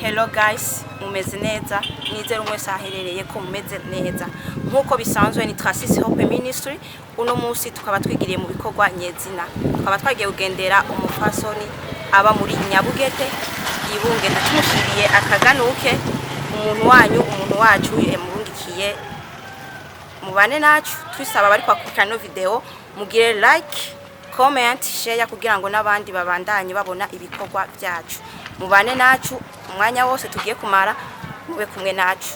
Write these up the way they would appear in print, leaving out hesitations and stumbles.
Hello guys, mumeze neza, nizera umwese aherereye ko mumeze neza. Nkuko bisanzwe ni Trasis Hope Ministry, uno munsi tukaba twigiriye mu bikorwa nyezina. Tukaba twagiye kugendera umufasoni aba muri Nyabugete, Ibungenda tumushiriye akaganuke umuntu wanyu, umuntu wacu yamurungikiye. Mubane nacu twisaba bari kwakurikirana video, mugire like, comment, share kugira ngo nabandi babandanye babona ibikorwa byacu. Mubane nacu umwanya wose tugiye kumara mube kumwe nacu.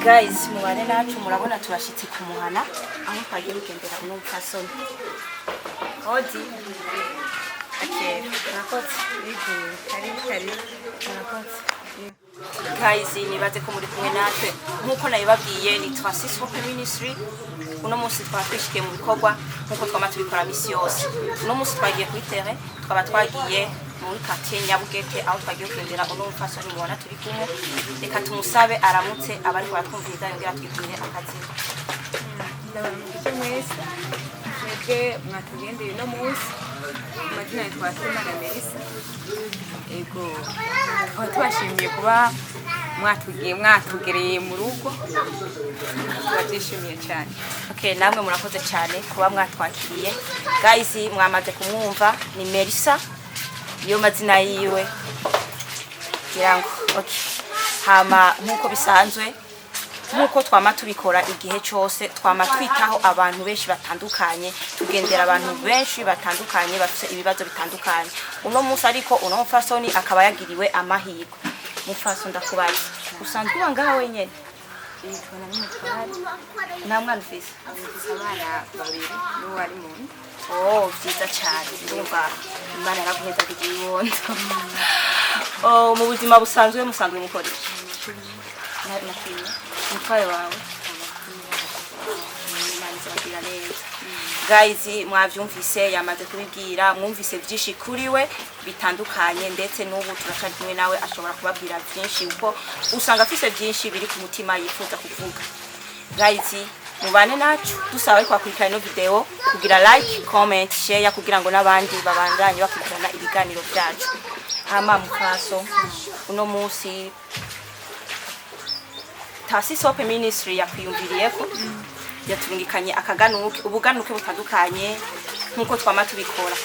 Guys, mubane nacu murabona turashitse ku muhana aho twagiye kugendera uno mfasoni. Odi. Okay, nakotse. Kari. Nakotse. Guys, nibaze ko muri kumwe natwe nkuko nabibabwiye ni Trasis Hope Ministry. Uno munsi twafishikiye mu bikorwa nkuko twama tubikora misi yose. Uno munsi twagiye kuri terrain, twaba twagiye muri quartier Nyabugete aho twagiye kugendera uno mfasoni mubona turi kumwe. Reka tumusabe aramutse abari baratwumviriza yongera twigire akazi. Ndabamukije mwese mwebwe mwatugendeye no munsi amazina yitwa Tina na Melissa. Ego twashimiye kuba mwatugereye mu rugo, twashimiye cyane. Okay, namwe murakoze cyane kuba mwatwakiriye. Guys, mwamaze kumwumva ni Melissa, iyo mazina yiwe kirango. Okay, hama nkuko bisanzwe nkuko twama tubikora igihe cyose, twama twitaho abantu benshi batandukanye, tugendera abantu benshi batandukanye bafite ibibazo bitandukanye. Uno munsi ariko uno mufasoni akaba yagiriwe amahirwe. Mufaso ndakubaye usanzwe wangaha wenyene Yitwa n'umutwari namwe ufise abana babiri n'uwari mu nda. Oh, vyiza cyane. Ndumva Imana yaraguheza kugibondo. Mu buzima busanzwe musanzwe mukoresha nakwiye mutwaye wawe Imana neza. Guys, mwavyumvise yamaze kubibwira, mwumvise byinshi kuri we bitandukanye, ndetse n'ubu turashaka kumwe nawe ashobora kubabwira byinshi uko usanga afise byinshi biri ku mutima yifuza kuvuga. Guys, mubane nacu dusaba kwakurikirana video kugira like, comment, share kugira ngo nabandi babandanye bakurikirana ibiganiro byacu. Hama mufaso uno munsi Trasis Hope Ministry yakwiyumviriyeko yaturungikanye akaganuke ubuganuke butandukanye nkuko twama tubikora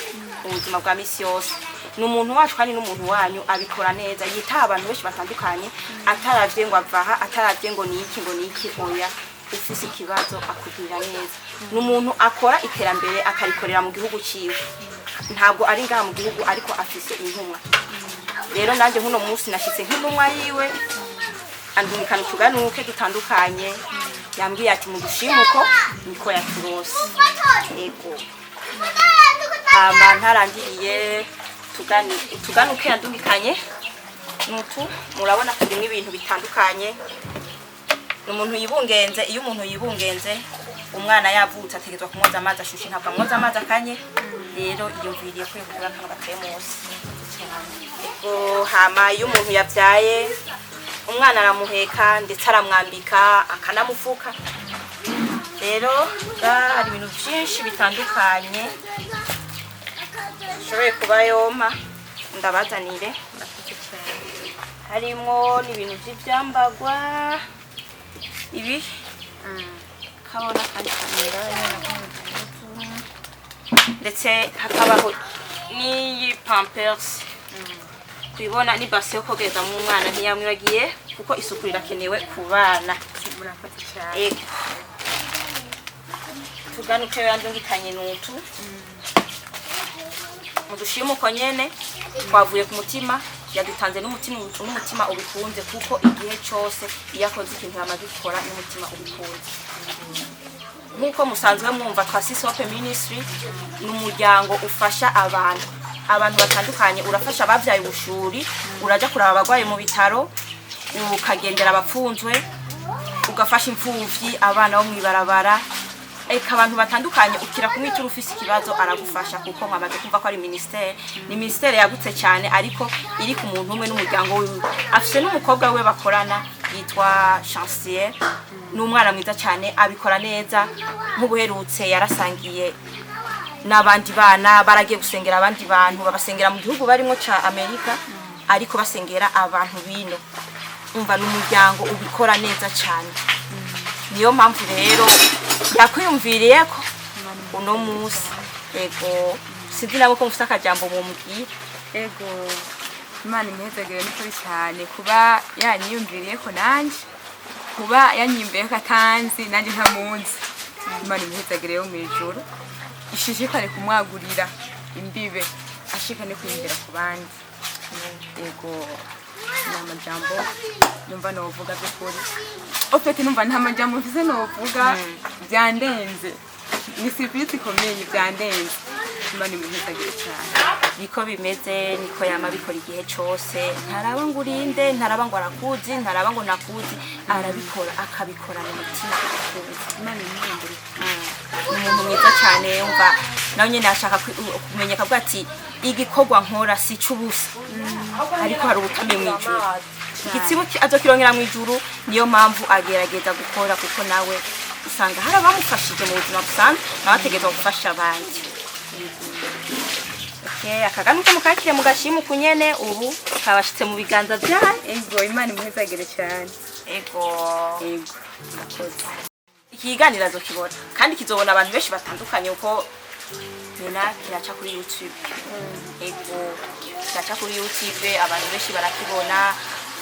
mu buzima bwa misi yose. N'umuntu wacu kandi n'umuntu wanyu abikora neza, yita abantu benshi batandukanye, ataravye ngo avaha, ataravye ngo niki oya, ufise ikibazo akubwira neza. N'umuntu akora iterambere akarikorera mu gihugu ciwe, ntabwo ari ngaha mu gihugu ariko afise intumwa. Rero nanje nkuno munsi nashitse nk'intumwa yiwe, andumikana utuganuke dutandukanye, yambwiye ati mu gushimuko niko yaturose. Ego hama ntarangiriye tuganuke yandumikanye nutu murabona turimo ibintu bitandukanye. Umuntu yibungenze, iyo umuntu yibungenze umwana yavutse ategezwa kumwoza amazi ashushe, ntabwo amwoza amazi akanye. Rero yumviriye ko yokora kano gateye munsi. Ego hama iyo umuntu yavyaye umwana aramuheka ndetse aramwambika akanamufuka. Rero hari ibintu byinshi bitandukanye shoboye kuba yoma ndabazanire. Harimo n'ibintu by'ibyambagwa ibi kabona kandi kamera ndetse hakabaho ni Pampers. Kwibona ni base yo kogeza mu mwana ntiyamwibagiye kuko isuku irakenewe ku bana. Murakoze cyane. Tuganuke yandungikanye nutu mudushimuko nyene twavuye ku mutima, yadutanze n'umutima ubikunze kuko igihe cyose yakoze ikintu yamaze gukora n'umutima ubikunze. Nkuko musanzwe mwumva Trasis Hope Ministry n'umuryango ufasha abantu batandukanye. Urafasha abavyaye ubushuri, uraja kuraba abagwaye mu bitaro, ukagendera abapfunzwe, ugafasha imfuvyi, abana bo mwibarabara, abantu batandukanye. Ukira kumwita urufise ikibazo aragufasha kuko mwamaze kumva ko ari ministere. Ni ministere yagutse cyane ariko iri ku muntu umwe n'umuryango wiwe. Afise n'umukobwa we bakorana yitwa Chancier ni umwana mwiza cyane abikora neza nk'ubuherutse yarasangiye n'abandi bana baragiye gusengera abandi bantu babasengera mu gihugu barimo ca Amerika ariko basengera abantu bino umva n'umuryango ubikora neza cyane niyo mpamvu rero yakwiyumviriye ko uno munsi ego sinzi nabo ko mufite akajambo mumubwira ego Imana imhezagire n'ukuri cyane kuba yanyiyumviriye ko nanje kuba yanyimbiye ko atanzi nanjye ntamunzi Imana imhezagire yo mu ijuru ishishikare kumwagurira imbibe ashikane kwinjira ku bandi ego n'amajambo numva novuga by'ukuri ofete numva nta majambo mfise novuga byandenze ni sipiriti ikomeye byandenze Imana imhezagire cyane niko bimeze niko yama bikora igihe cyose ntaraba ngo urinde ntaraba ngo arakuzi ntaraba ngo nakuzi arabikora akabikorana umutima Imana imhezagire umuntu mwiza cyane yumva nawe nyine ashaka kumenyeka bwa ati igikorwa nkora si cy'ubusa ariko hari ubutame mu ijuru igitsibo azokirongera mu ijuru niyo mpamvu agerageza gukora kuko nawe usanga hari abamufashije mu buzima busanzwe nawe ategerezwa gufasha abandi akaganuka mukakire mugashima ukunyene ubu kabashitse mu biganza byayo ego Imana imhezagire cyane ego murakoze ikiganiro azokibona kandi kizobona abantu benshi batandukanye uko nyina kiraca kuri YouTube ego kiraca kuri YouTube abantu benshi barakibona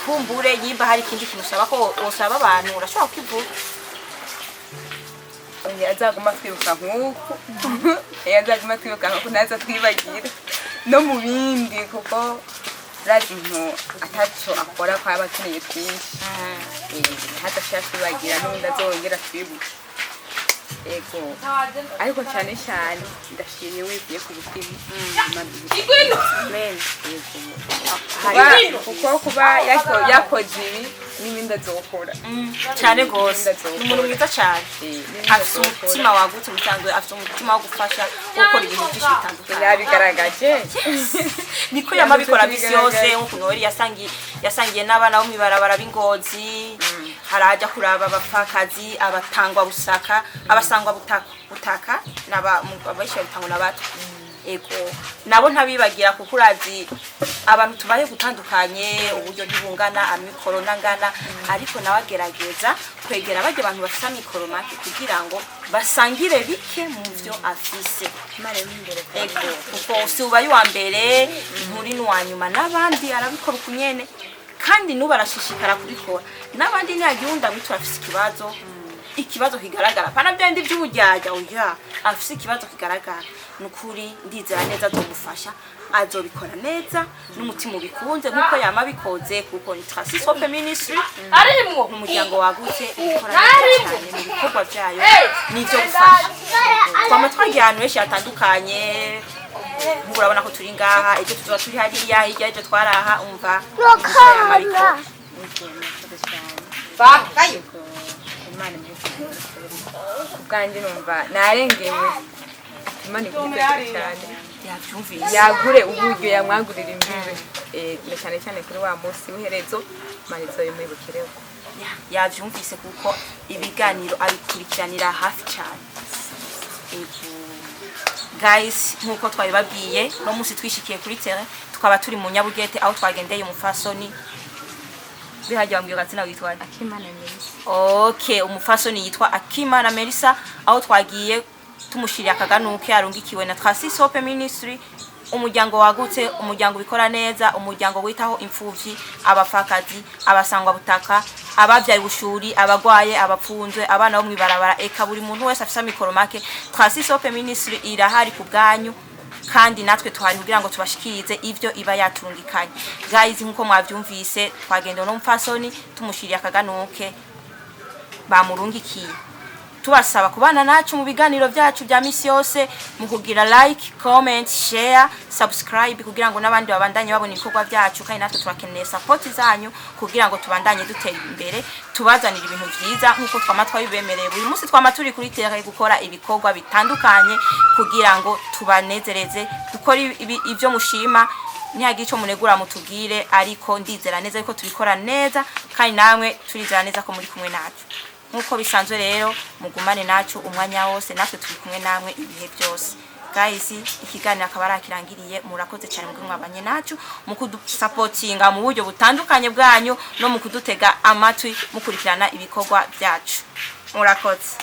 kumbure nyimba hari ikindi kintu usaba ko usaba abantu urashobora kukivuga yazaguma twibuka nk'uko yazaguma twibuka nk'uko naza twibagira no mu bindi kuko razi nto ataco akora kwa abakeneye twinshi hadashaka twibagira n'ubundi azongera twibuke ego ariko cyane cyane ndashimye wigiye ku butima kuko kuba yakoze ibi n'ibindi azokora cyane gose umuntu mwiza cyane afite umutima wagutse mutanzwe afite umutima wo gufasha gukora ibintu byinshi bitandukanye yabigaragaje niko yamabikora bisi yose nkuko Noel yasangiye n'abana bo mwibarabara b'Ingozi haraja kuraba abapfakazi abatangwa busaka abasangwa butaka n'ababaisha bitangwa nabato ego nabo ntabibagira kuko urazi abantu tubaye gutandukanye uburyo ntibungana amikoro nangana ariko nabagerageza kwegera baje abantu bafite amikoro make kugira ngo basangire bike mu byo afise ego kuko usubaye wa mbere nturi n'uwanyuma n'abandi arabikora kunyene kandi nubarashishikara kubikora n'abandi nyagiunda mwitura afise ikibazo kigaragara pana byandi by'ubujyaja oya afise ikibazo kigaragara nukuri ndizera neza azogufasha azobikora neza n'umutima ubikunze nkuko yama bikoze kuko ni Tracy Ministry arimwo umuryango wagutse ukora neza cyane mu bikorwa byayo n'ibyo gufasha twama twagiye ahantu henshi hatandukanye murabona ko turi ngaha ibyo tuzoba turi hariya hirya ibyo twaraha umva bakayo Imana kubwanjye numva narengewe Imana ikubwira cyane yabyumvise yagure uburyo yamwagurira imbibe cyane cyane kuri wa munsi w'iherezo Imana izoyimubikireho yabyumvise kuko ibiganiro abikurikiranira hafi cyane guys nkuko twabibabwiye no munsi twishikiye kuri terrain tukaba turi mu Nyabugete aho twagendeye umufasoni bihajya wambwiye gatsina witwa Akimana Melissa okay umufasoni yitwa Akimana Melissa aho twagiye tumushiriye akaganuke arungikiwe na Tracy Ministry umuryango wagutse umuryango bikora neza umuryango witaho imfuvyi abafakazi abasangwa butaka abavyaye bushuri abagwaye abapfunzwe abana bo mwibarabara eka buri muntu wese afisa mikoro make Tracy Ministry irahari ku bwanyu kandi natwe twari kugira ngo tubashikirize ivyo iba yaturungikanye guys nkuko mwavyumvise twagenda no mfasoni tumushiriye akaganuke bamurungikiye tubasaba kubana nacu mu biganiro byacu bya misi yose mu kugira like comment share subscribe kugira ngo nabandi babandanye babona ibikorwa byacu kandi natwe turakeneye support zanyu kugira ngo tubandanye dutera imbere tubazanira ibintu byiza nkuko twamatwa bibemereye buri munsi twamaturi kuri terre gukora ibikorwa bitandukanye kugira ngo tubanezereze dukora ivyo mushima ntihagira ico munegura mutubwire, ariko ndizera neza yuko tubikora neza kandi namwe turizera neza ko muri kumwe nacu. Nkuko bisanzwe rero mugumane nacu umwanya wose, natwe turi kumwe namwe ibihe byose. Guys, ikiganiro akaba arakirangiriye, murakoze cyane mugwe mwabanye nacu mu kudusupportinga mu buryo butandukanye bwanyu no mu kudutega amatwi mukurikirana ibikorwa byacu. Murakoze.